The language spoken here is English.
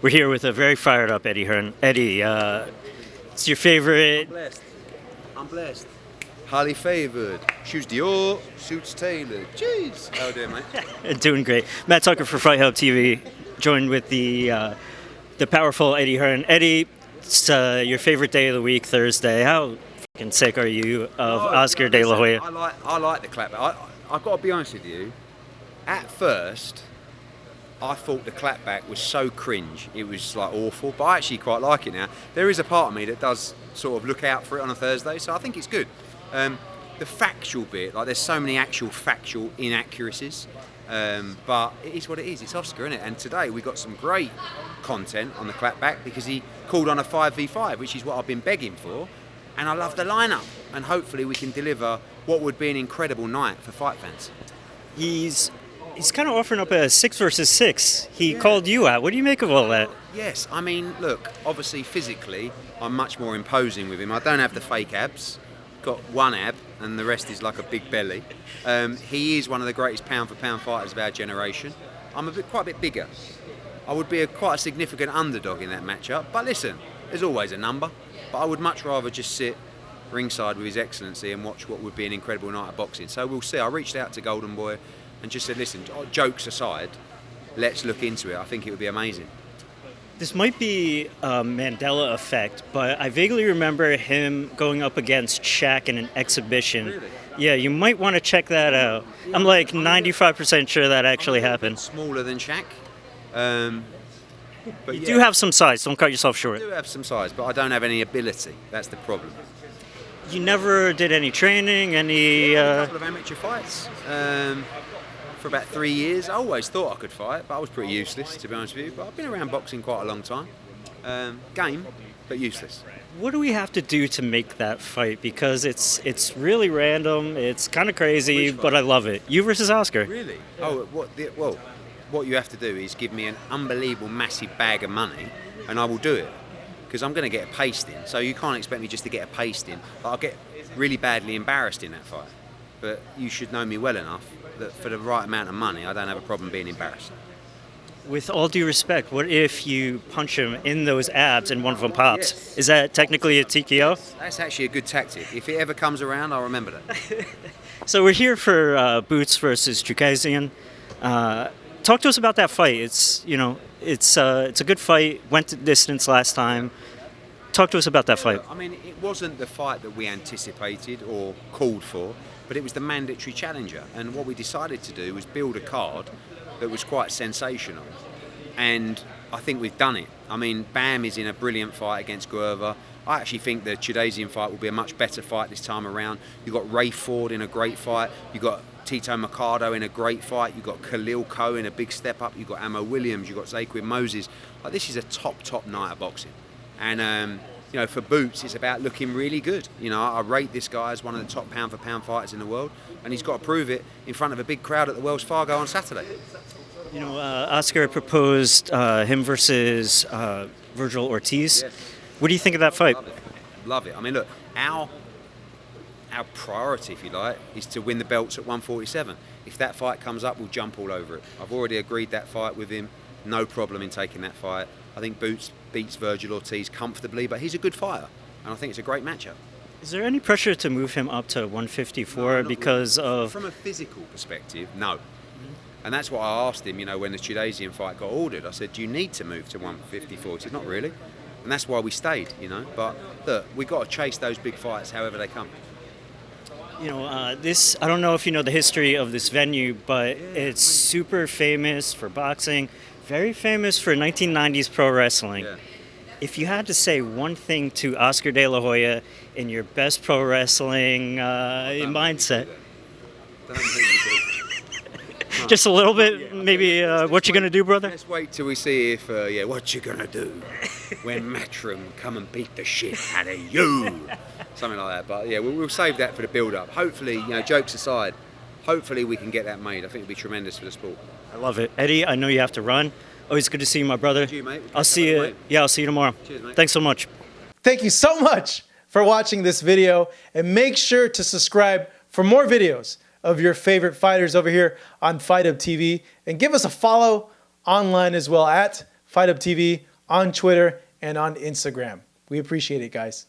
We're here with a very fired up Eddie Hearn. Eddie, it's your favorite. I'm blessed. Highly favoured. Shoes Dior, suits tailored. Jeez. How are you doing, mate? Doing great. Matt Tucker for Fight Hub TV, joined with the powerful Eddie Hearn. Eddie, it's your favorite day of the week, Thursday. How fucking sick are you of Oscar De La Hoya? I like the clapback. I've got to be honest with you. At first, I thought the clapback was so cringe. It was like awful, but I actually quite like it now. There is a part of me that does sort of look out for it on a Thursday, so I think it's good. The factual bit, like there's so many actual factual inaccuracies, but it is what it is. It's Oscar, isn't it? And today we got some great content on the clapback because he called on a 5v5, which is what I've been begging for, and I love the lineup. And hopefully we can deliver what would be an incredible night for fight fans. He's kind of offering up a 6 versus 6. He called you out. What do you make of all that? Yes, I mean, look, obviously physically, I'm much more imposing with him. I don't have the fake abs. Got one ab, and the rest is like a big belly. He is one of the greatest pound-for-pound fighters of our generation. I'm quite a bit bigger. I would be quite a significant underdog in that matchup. But listen, there's always a number. But I would much rather just sit ringside with His Excellency and watch what would be an incredible night of boxing. So we'll see. I reached out to Golden Boy and just said, listen, jokes aside, let's look into it. I think it would be amazing. This might be a Mandela effect, but I vaguely remember him going up against Shaq in an exhibition. Really? Yeah, you might want to check that out. I'm like 95% sure that actually happened. Smaller than Shaq. But You do have some size, don't cut yourself I short. do have some size, but I don't have any ability. That's the problem. You never did any training, any... A couple of amateur fights for about 3 years. I always thought I could fight, but I was pretty useless, to be honest with you. But I've been around boxing quite a long time. Game, but useless. What do we have to do to make that fight? Because it's really random, it's kind of crazy, but I love it. You versus Oscar. Really? Oh, what you have to do is give me an unbelievable massive bag of money, and I will do it. Because I'm going to get a pasting, so you can't expect me just to get a pasting. I'll get really badly embarrassed in that fight. But you should know me well enough that for the right amount of money, I don't have a problem being embarrassed. With all due respect, what if you punch him in those abs and one of them pops? Yes. Is that technically a TKO? That's actually a good tactic. If it ever comes around, I'll remember that. So we're here for Boots versus Chukhadzhian. Talk to us about that fight. It's a good fight. Went the distance last time. Talk to us about that fight. I mean, it wasn't the fight that we anticipated or called for, but it was the mandatory challenger. And what we decided to do was build a card that was quite sensational. And I think we've done it. I mean, Bam is in a brilliant fight against Guerva. I actually think the Chukhadzhian fight will be a much better fight this time around. You've got Ray Ford in a great fight. You've got Tito Mercado in a great fight. You've got Khalil Coe in a big step up. You've got Amo Williams. You've got Zaquin Moses. Like, this is a top night of boxing. And, for Boots, it's about looking really good. I rate this guy as one of the top pound-for-pound fighters in the world, and he's got to prove it in front of a big crowd at the Wells Fargo on Saturday. Oscar proposed him versus Virgil Ortiz. Yes. What do you think of that fight? Love it. I mean, look, our priority, if you like, is to win the belts at 147. If that fight comes up, we'll jump all over it. I've already agreed that fight with him. No problem in taking that fight. I think Boots beats Virgil Ortiz comfortably, but he's a good fighter, and I think it's a great matchup. Is there any pressure to move him up to 154 because of... From a physical perspective, no. And that's what I asked him, when the Chukhadzhian fight got ordered. I said, do you need to move to 154? He said, not really. And that's why we stayed, But look, we've got to chase those big fights however they come. I don't know if you know the history of this venue, but it's super famous for boxing, very famous for 1990s pro wrestling. Yeah. If you had to say one thing to Oscar De La Hoya in your best pro wrestling mindset, Don't think you do. just a little bit, maybe what you gonna do, brother? Let's wait till we see if, what you gonna do when Matchroom come and beat the shit out of you. Something like that. But yeah, we'll save that for the build-up. Hopefully, jokes aside, hopefully we can get that made. I think it'll be tremendous for the sport. I love it. Eddie, I know you have to run. Always good to see you, my brother. Thank you, mate. I'll see you. Yeah, I'll see you tomorrow. Cheers, mate. Thanks so much. Thank you so much for watching this video, and make sure to subscribe for more videos of your favorite fighters over here on Fight Hub TV, and give us a follow online as well at Fight Up TV on Twitter and on Instagram. We appreciate it, guys.